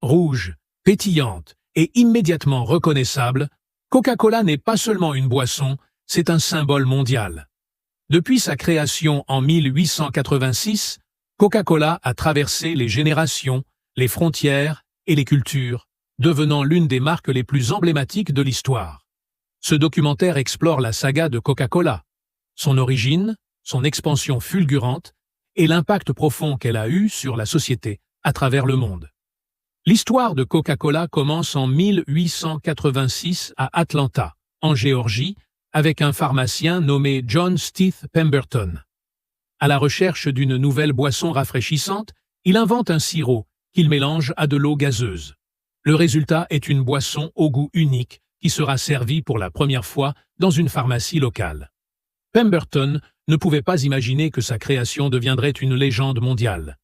rouge, pétillante et immédiatement reconnaissable, Coca-Cola n'est pas seulement une boisson, c'est un symbole mondial. Depuis sa création en 1886, Coca-Cola a traversé les générations, les frontières et les cultures, devenant l'une des marques les plus emblématiques de l'histoire. Ce documentaire explore la saga de Coca-Cola, son origine, son expansion fulgurante et l'impact profond qu'elle a eu sur la société à travers le monde. L'histoire de Coca-Cola commence en 1886 à Atlanta, en Géorgie, avec un pharmacien nommé John Stith Pemberton. À la recherche d'une nouvelle boisson rafraîchissante, il invente un sirop qu'il mélange à de l'eau gazeuse. Le résultat est une boisson au goût unique qui sera servie pour la première fois dans une pharmacie locale. Pemberton ne pouvait pas imaginer que sa création deviendrait une légende mondiale.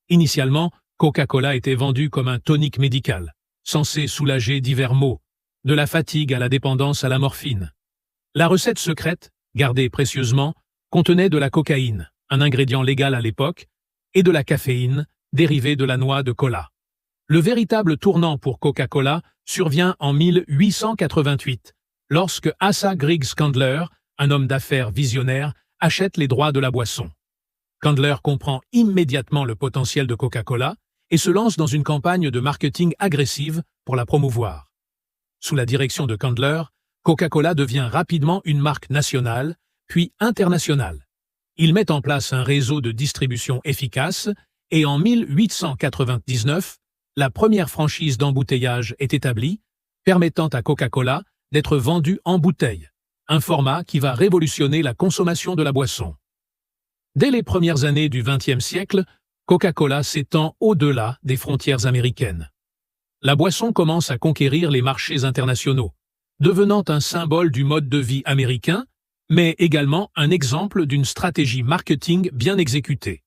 Initialement, Coca-Cola était vendu comme un tonique médical, censé soulager divers maux, de la fatigue à la dépendance à la morphine. La recette secrète, gardée précieusement, contenait de la cocaïne, un ingrédient légal à l'époque, et de la caféine, dérivée de la noix de cola. Le véritable tournant pour Coca-Cola survient en 1888, lorsque Asa Griggs Candler, un homme d'affaires visionnaire, achète les droits de la boisson. Candler comprend immédiatement le potentiel de Coca-Cola et se lance dans une campagne de marketing agressive pour la promouvoir. Sous la direction de Candler, Coca-Cola devient rapidement une marque nationale, puis internationale. Il met en place un réseau de distribution efficace et en 1899, la première franchise d'embouteillage est établie, permettant à Coca-Cola d'être vendue en bouteille, un format qui va révolutionner la consommation de la boisson. Dès les premières années du XXe siècle, Coca-Cola s'étend au-delà des frontières américaines. La boisson commence à conquérir les marchés internationaux, devenant un symbole du mode de vie américain, mais également un exemple d'une stratégie marketing bien exécutée.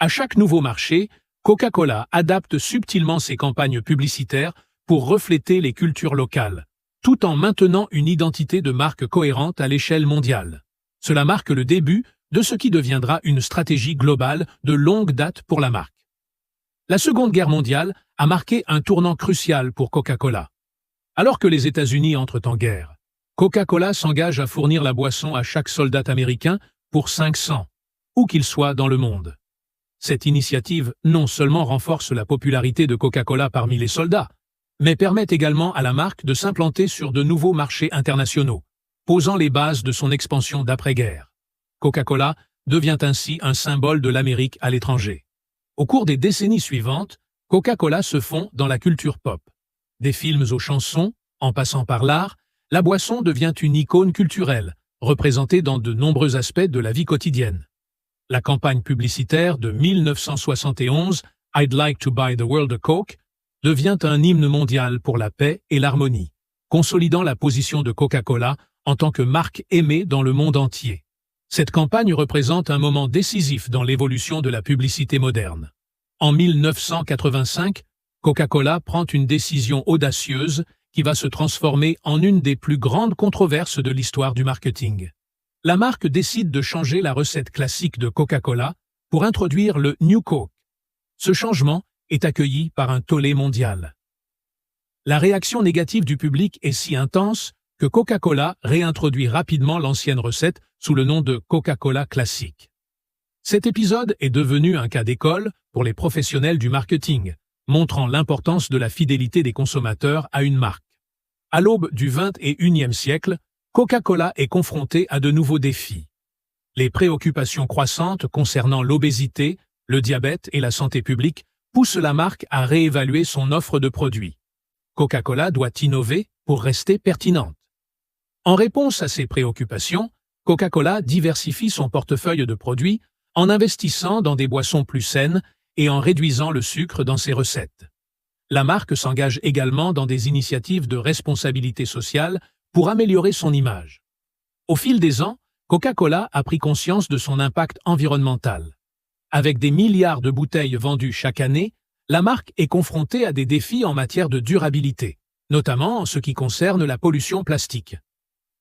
À chaque nouveau marché, Coca-Cola adapte subtilement ses campagnes publicitaires pour refléter les cultures locales, tout en maintenant une identité de marque cohérente à l'échelle mondiale. Cela marque le début de ce qui deviendra une stratégie globale de longue date pour la marque. La Seconde Guerre mondiale a marqué un tournant crucial pour Coca-Cola. Alors que les États-Unis entrent en guerre, Coca-Cola s'engage à fournir la boisson à chaque soldat américain pour 500, où qu'il soit dans le monde. Cette initiative non seulement renforce la popularité de Coca-Cola parmi les soldats, mais permet également à la marque de s'implanter sur de nouveaux marchés internationaux, posant les bases de son expansion d'après-guerre. Coca-Cola devient ainsi un symbole de l'Amérique à l'étranger. Au cours des décennies suivantes, Coca-Cola se fond dans la culture pop. Des films aux chansons, en passant par l'art, la boisson devient une icône culturelle, représentée dans de nombreux aspects de la vie quotidienne. La campagne publicitaire de 1971, I'd Like to Buy the World a Coke, devient un hymne mondial pour la paix et l'harmonie, consolidant la position de Coca-Cola en tant que marque aimée dans le monde entier. Cette campagne représente un moment décisif dans l'évolution de la publicité moderne. En 1985, Coca-Cola prend une décision audacieuse qui va se transformer en une des plus grandes controverses de l'histoire du marketing. La marque décide de changer la recette classique de Coca-Cola pour introduire le New Coke. Ce changement est accueilli par un tollé mondial. La réaction négative du public est si intense que Coca-Cola réintroduit rapidement l'ancienne recette sous le nom de Coca-Cola classique. Cet épisode est devenu un cas d'école pour les professionnels du marketing, montrant l'importance de la fidélité des consommateurs à une marque. À l'aube du XXIe siècle, Coca-Cola est confronté à de nouveaux défis. Les préoccupations croissantes concernant l'obésité, le diabète et la santé publique poussent la marque à réévaluer son offre de produits. Coca-Cola doit innover pour rester pertinente. En réponse à ces préoccupations, Coca-Cola diversifie son portefeuille de produits en investissant dans des boissons plus saines et en réduisant le sucre dans ses recettes. La marque s'engage également dans des initiatives de responsabilité sociale pour améliorer son image. Au fil des ans, Coca-Cola a pris conscience de son impact environnemental. Avec des milliards de bouteilles vendues chaque année, la marque est confrontée à des défis en matière de durabilité, notamment en ce qui concerne la pollution plastique.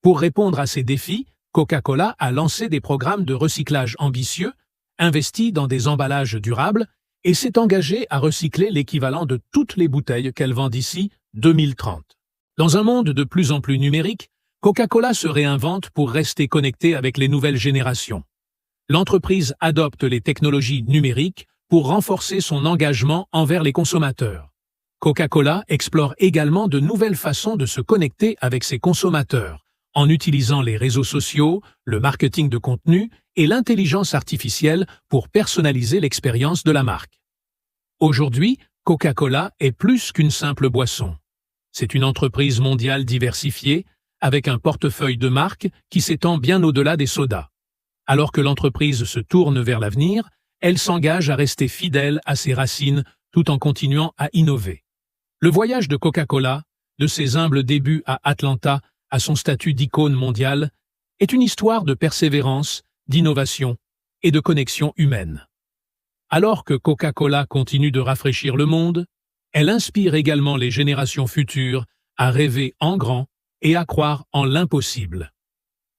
Pour répondre à ces défis, Coca-Cola a lancé des programmes de recyclage ambitieux, investi dans des emballages durables et s'est engagée à recycler l'équivalent de toutes les bouteilles qu'elle vend d'ici 2030. Dans un monde de plus en plus numérique, Coca-Cola se réinvente pour rester connectée avec les nouvelles générations. L'entreprise adopte les technologies numériques pour renforcer son engagement envers les consommateurs. Coca-Cola explore également de nouvelles façons de se connecter avec ses consommateurs, en utilisant les réseaux sociaux, le marketing de contenu et l'intelligence artificielle pour personnaliser l'expérience de la marque. Aujourd'hui, Coca-Cola est plus qu'une simple boisson. C'est une entreprise mondiale diversifiée, avec un portefeuille de marques qui s'étend bien au-delà des sodas. Alors que l'entreprise se tourne vers l'avenir, elle s'engage à rester fidèle à ses racines tout en continuant à innover. Le voyage de Coca-Cola, de ses humbles débuts à Atlanta à son statut d'icône mondiale, est une histoire de persévérance, d'innovation et de connexion humaine. Alors que Coca-Cola continue de rafraîchir le monde, elle inspire également les générations futures à rêver en grand et à croire en l'impossible.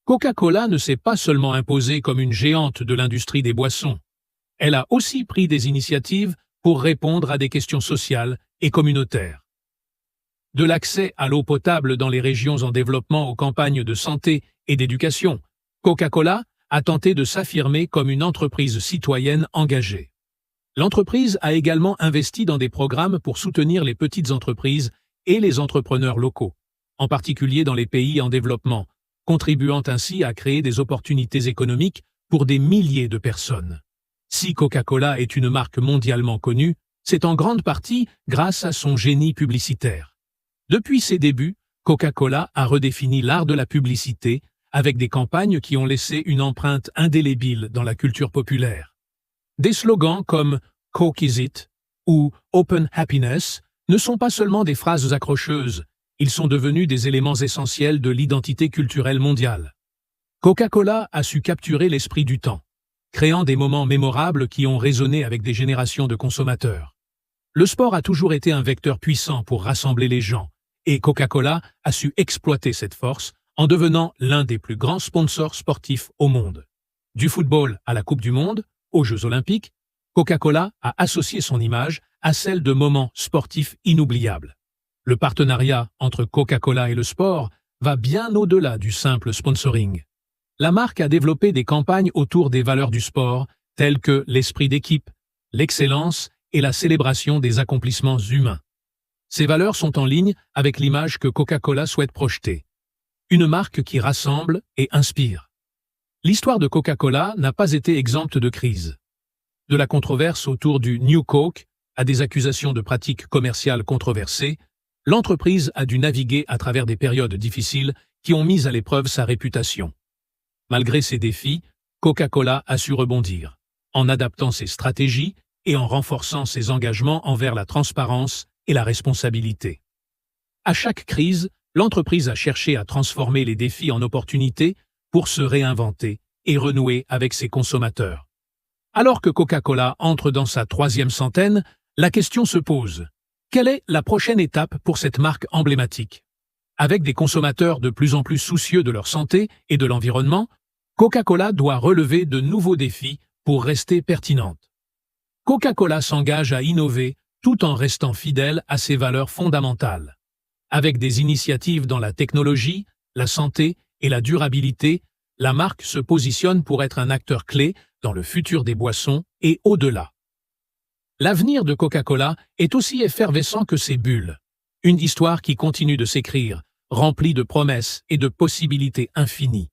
Coca-Cola ne s'est pas seulement imposée comme une géante de l'industrie des boissons. Elle a aussi pris des initiatives pour répondre à des questions sociales et communautaires. De l'accès à l'eau potable dans les régions en développement aux campagnes de santé et d'éducation, Coca-Cola a tenté de s'affirmer comme une entreprise citoyenne engagée. L'entreprise a également investi dans des programmes pour soutenir les petites entreprises et les entrepreneurs locaux, en particulier dans les pays en développement, contribuant ainsi à créer des opportunités économiques pour des milliers de personnes. Si Coca-Cola est une marque mondialement connue, c'est en grande partie grâce à son génie publicitaire. Depuis ses débuts, Coca-Cola a redéfini l'art de la publicité avec des campagnes qui ont laissé une empreinte indélébile dans la culture populaire. Des slogans comme « Coke is it » ou « Open Happiness » ne sont pas seulement des phrases accrocheuses, ils sont devenus des éléments essentiels de l'identité culturelle mondiale. Coca-Cola a su capturer l'esprit du temps, créant des moments mémorables qui ont résonné avec des générations de consommateurs. Le sport a toujours été un vecteur puissant pour rassembler les gens, et Coca-Cola a su exploiter cette force en devenant l'un des plus grands sponsors sportifs au monde. Du football à la Coupe du Monde, aux Jeux Olympiques, Coca-Cola a associé son image à celle de moments sportifs inoubliables. Le partenariat entre Coca-Cola et le sport va bien au-delà du simple sponsoring. La marque a développé des campagnes autour des valeurs du sport, telles que l'esprit d'équipe, l'excellence et la célébration des accomplissements humains. Ces valeurs sont en ligne avec l'image que Coca-Cola souhaite projeter. Une marque qui rassemble et inspire. L'histoire de Coca-Cola n'a pas été exempte de crise. De la controverse autour du New Coke à des accusations de pratiques commerciales controversées, l'entreprise a dû naviguer à travers des périodes difficiles qui ont mis à l'épreuve sa réputation. Malgré ces défis, Coca-Cola a su rebondir, en adaptant ses stratégies et en renforçant ses engagements envers la transparence et la responsabilité. À chaque crise, l'entreprise a cherché à transformer les défis en opportunités pour se réinventer et renouer avec ses consommateurs. Alors que Coca-Cola entre dans sa 3e centaine, la question se pose. Quelle est la prochaine étape pour cette marque emblématique? Avec des consommateurs de plus en plus soucieux de leur santé et de l'environnement, Coca-Cola doit relever de nouveaux défis pour rester pertinente. Coca-Cola s'engage à innover tout en restant fidèle à ses valeurs fondamentales. Avec des initiatives dans la technologie, la santé et la durabilité, la marque se positionne pour être un acteur clé dans le futur des boissons et au-delà. L'avenir de Coca-Cola est aussi effervescent que ses bulles. Une histoire qui continue de s'écrire, remplie de promesses et de possibilités infinies.